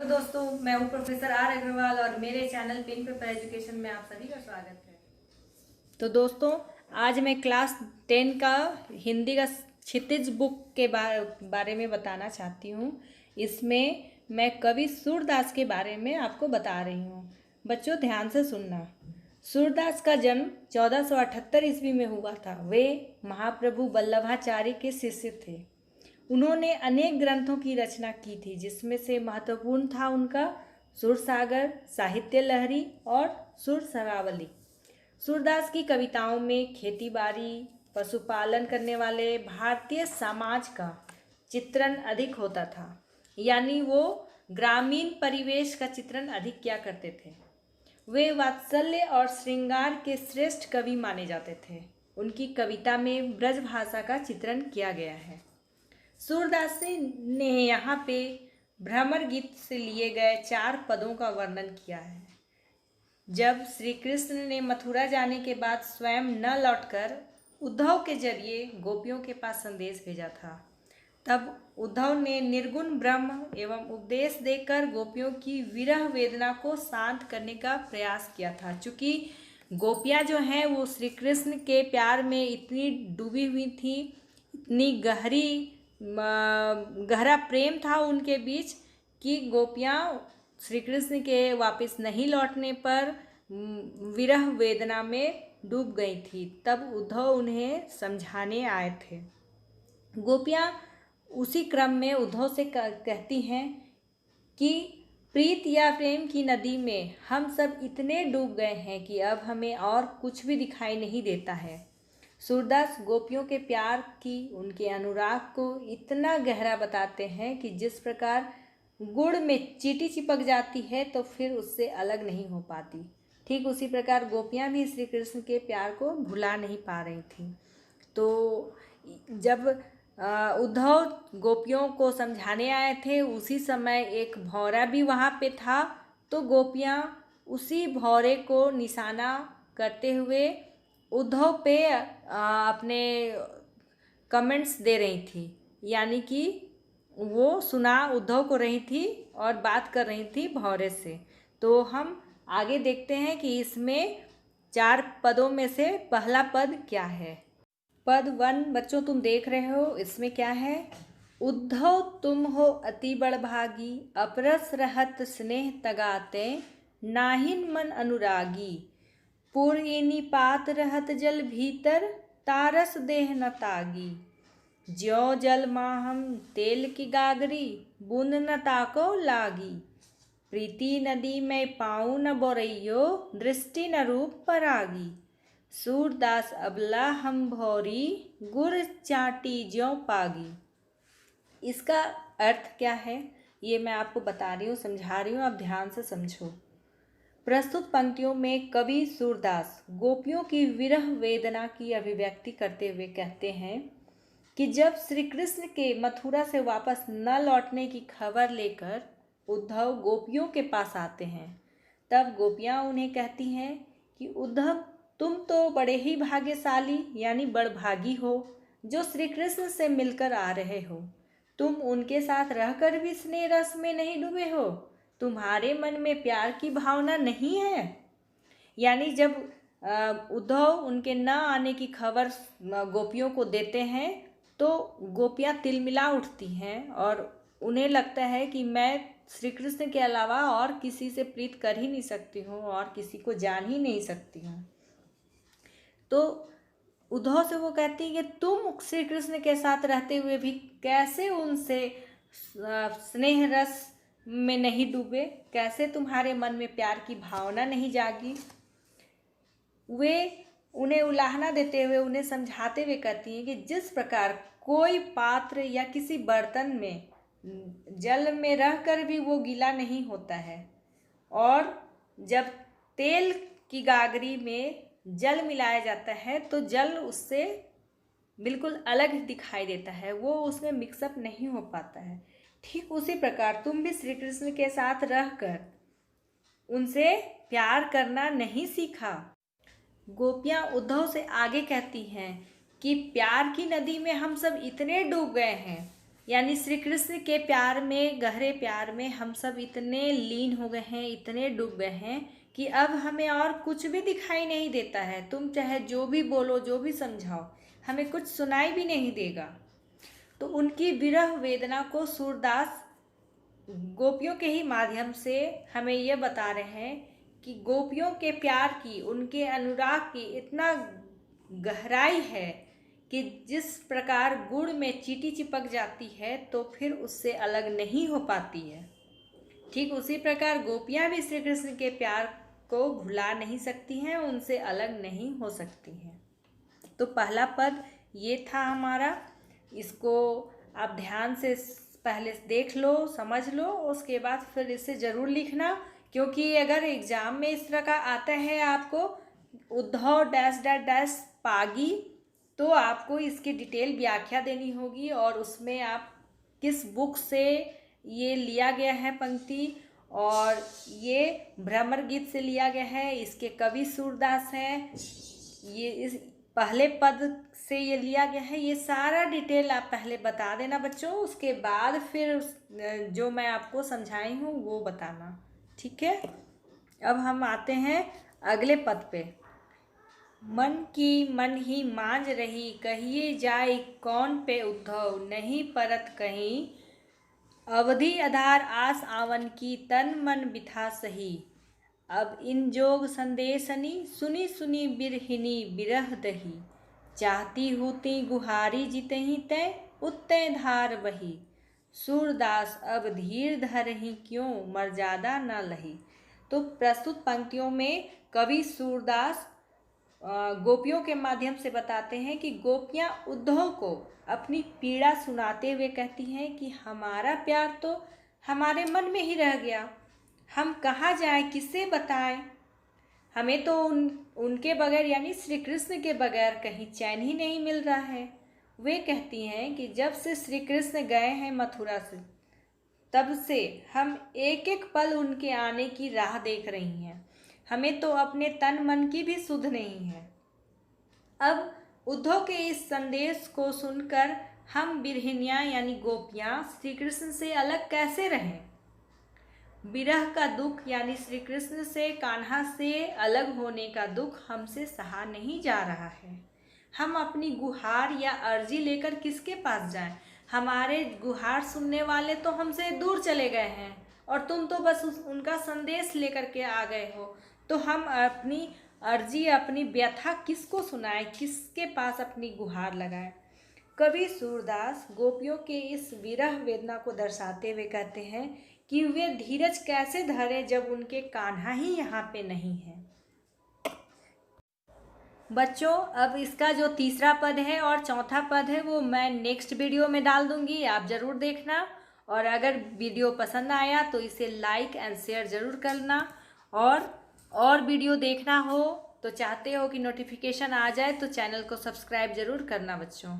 तो दोस्तों, मैं हूँ प्रोफेसर आर अग्रवाल और मेरे चैनल पिन पेपर एजुकेशन में आप सभी का स्वागत है। तो दोस्तों, आज मैं क्लास 10 का हिंदी का क्षितिज बुक के बारे में बताना चाहती हूँ। इसमें मैं कवि सूरदास के बारे में आपको बता रही हूँ। बच्चों, ध्यान से सुनना। सूरदास का जन्म 1478 ईस्वी में हुआ था। वे महाप्रभु वल्लभाचार्य के शिष्य थे। उन्होंने अनेक ग्रंथों की रचना की थी, जिसमें से महत्वपूर्ण था उनका सुरसागर, साहित्य लहरी और सुरसरावली। सूरदास की कविताओं में खेतीबाड़ी, पशुपालन करने वाले भारतीय समाज का चित्रण अधिक होता था, यानी वो ग्रामीण परिवेश का चित्रण अधिक किया करते थे। वे वात्सल्य और श्रृंगार के श्रेष्ठ कवि माने जाते थे। उनकी कविता में ब्रज भाषा का चित्रण किया गया है। सूरदास ने यहाँ पे भ्रमर गीत से लिए गए 4 पदों का वर्णन किया है। जब श्री कृष्ण ने मथुरा जाने के बाद स्वयं न लौटकर उद्धव के जरिए गोपियों के पास संदेश भेजा था, तब उद्धव ने निर्गुण ब्रह्म एवं उपदेश देकर गोपियों की विरह वेदना को शांत करने का प्रयास किया था। चूँकि गोपियाँ जो हैं वो श्री कृष्ण के प्यार में इतनी डूबी हुई थी, इतनी गहरा प्रेम था उनके बीच कि गोपियाँ श्री कृष्ण के वापस नहीं लौटने पर विरह वेदना में डूब गई थी। तब उद्धव उन्हें समझाने आए थे। गोपियाँ उसी क्रम में उद्धव से कहती हैं कि प्रीत या प्रेम की नदी में हम सब इतने डूब गए हैं कि अब हमें और कुछ भी दिखाई नहीं देता है। सूरदास गोपियों के प्यार की, उनके अनुराग को इतना गहरा बताते हैं कि जिस प्रकार गुड़ में चींटी चिपक जाती है तो फिर उससे अलग नहीं हो पाती, ठीक उसी प्रकार गोपियाँ भी श्री कृष्ण के प्यार को भुला नहीं पा रही थी। तो जब उद्धव गोपियों को समझाने आए थे, उसी समय एक भौरा भी वहाँ पे था। तो गोपियाँ उसी भौरे को निशाना करते हुए उद्धव पे अपने कमेंट्स दे रही थी, यानी कि वो सुना उद्धव को रही थी और बात कर रही थी भौरे से। तो हम आगे देखते हैं कि इसमें 4 पदों में से पहला पद क्या है। पद 1 बच्चों तुम देख रहे हो, इसमें क्या है? उद्धव तुम हो अति बड़भागी, अपरस रहत स्नेह तगाते, नाहिन मन अनुरागी, पुरयिनी पात रहत जल भीतर, तारस देह न तागी, ज्यों जल माहम तेल की गागरी, बूंद न ताको लागी, प्रीति नदी में पाऊँ न बोरैयो, दृष्टि न रूप परागी, सूरदास अबला हम भौरी, गुर चाटी ज्यों पागी। इसका अर्थ क्या है ये मैं आपको बता रही हूँ, समझा रही हूँ, आप ध्यान से समझो। प्रस्तुत पंक्तियों में कवि सूरदास गोपियों की विरह वेदना की अभिव्यक्ति करते हुए कहते हैं कि जब श्री कृष्ण के मथुरा से वापस न लौटने की खबर लेकर उद्धव गोपियों के पास आते हैं, तब गोपियाँ उन्हें कहती हैं कि उद्धव तुम तो बड़े ही भाग्यशाली यानी बड़भागी हो, जो श्री कृष्ण से मिलकर आ रहे हो। तुम उनके साथ रहकर भी स्नेह रस में नहीं डूबे हो, तुम्हारे मन में प्यार की भावना नहीं है। यानी जब उद्धव उनके न आने की खबर गोपियों को देते हैं तो गोपियाँ तिलमिला उठती हैं और उन्हें लगता है कि मैं श्री कृष्ण के अलावा और किसी से प्रीत कर ही नहीं सकती हूँ और किसी को जान ही नहीं सकती हूँ। तो उद्धव से वो कहती है कि तुम श्री कृष्ण के साथ रहते हुए भी कैसे उनसे स्नेह रस में नहीं डूबे, कैसे तुम्हारे मन में प्यार की भावना नहीं जागी। वे उन्हें उलाहना देते हुए, उन्हें समझाते हुए कहती हैं कि जिस प्रकार कोई पात्र या किसी बर्तन में जल में रहकर भी वो गीला नहीं होता है, और जब तेल की गागरी में जल मिलाया जाता है तो जल उससे बिल्कुल अलग दिखाई देता है, वो उसमें मिक्सअप नहीं हो पाता है। ठीक उसी प्रकार तुम भी श्री कृष्ण के साथ रहकर उनसे प्यार करना नहीं सीखा। गोपियाँ उद्धव से आगे कहती हैं कि प्यार की नदी में हम सब इतने डूब गए हैं, यानी श्री कृष्ण के प्यार में, गहरे प्यार में हम सब इतने लीन हो गए हैं, इतने डूब गए हैं कि अब हमें और कुछ भी दिखाई नहीं देता है। तुम चाहे जो भी बोलो, जो भी समझाओ, हमें कुछ सुनाई भी नहीं देगा। तो उनकी विरह वेदना को सूरदास गोपियों के ही माध्यम से हमें यह बता रहे हैं कि गोपियों के प्यार की, उनके अनुराग की इतना गहराई है कि जिस प्रकार गुड़ में चींटी चिपक जाती है तो फिर उससे अलग नहीं हो पाती है, ठीक उसी प्रकार गोपियाँ भी श्री कृष्ण के प्यार को भुला नहीं सकती हैं, उनसे अलग नहीं हो सकती हैं। तो पहला पद ये था हमारा, इसको आप ध्यान से पहले देख लो, समझ लो, उसके बाद फिर इसे ज़रूर लिखना, क्योंकि अगर एग्ज़ाम में इस तरह का आता है आपको Uddhav dash dash dash Pagi, तो आपको इसकी डिटेल व्याख्या देनी होगी और उसमें आप किस बुक से ये लिया गया है पंक्ति, और ये भ्रमर गीत से लिया गया है, इसके कवि सूरदास हैं, ये इस पहले पद से ये लिया गया है, ये सारा डिटेल आप पहले बता देना बच्चों, उसके बाद फिर जो मैं आपको समझाई हूँ वो बताना, ठीक है। अब हम आते हैं अगले पद पे। मन की मन ही मांझ रही, कहिए जाए कौन पे उद्धव, नहीं परत कहीं अवधि आधार आस आवन की, तन मन बिथा सही। अब इन जोग संदेशनी, सुनी सुनी बिरहिनी बिरह दही, चाहती होती गुहारी जितही तय, उत्तय धार वही। सूरदास अब धीर धरही क्यों, मर्यादा न लही। तो प्रस्तुत पंक्तियों में कवि सूरदास गोपियों के माध्यम से बताते हैं कि गोपियाँ उद्धव को अपनी पीड़ा सुनाते हुए कहती हैं कि हमारा प्यार तो हमारे मन में ही रह गया, हम कहाँ जाएं, किससे बताएं, हमें तो उनके बगैर यानी श्री कृष्ण के बगैर कहीं चैन ही नहीं मिल रहा है। वे कहती हैं कि जब से श्री कृष्ण गए हैं मथुरा से, तब से हम एक एक पल उनके आने की राह देख रही हैं, हमें तो अपने तन मन की भी सुध नहीं है। अब उद्धव के इस संदेश को सुनकर हम बिरहिनियाँ यानी गोपियाँ श्री कृष्ण से अलग कैसे रहें। विरह का दुख यानी श्री कृष्ण से, कान्हा से अलग होने का दुख हमसे सहा नहीं जा रहा है। हम अपनी गुहार या अर्जी लेकर किसके पास जाएं? हमारे गुहार सुनने वाले तो हमसे दूर चले गए हैं और तुम तो बस उनका संदेश लेकर के आ गए हो। तो हम अपनी अर्जी, अपनी व्यथा किसको सुनाएं, किसके पास अपनी गुहार लगाएं। कवि सूरदास गोपियों के इस विरह वेदना को दर्शाते हुए कहते हैं कि वे धीरज कैसे धरे जब उनके कान्हा ही यहाँ पे नहीं है। बच्चों, अब इसका जो तीसरा पद है और चौथा पद है वो मैं नेक्स्ट वीडियो में डाल दूँगी, आप ज़रूर देखना। और अगर वीडियो पसंद आया तो इसे लाइक एंड शेयर ज़रूर करना, और वीडियो देखना हो तो चाहते हो कि नोटिफिकेशन आ जाए तो चैनल को सब्सक्राइब ज़रूर करना बच्चों।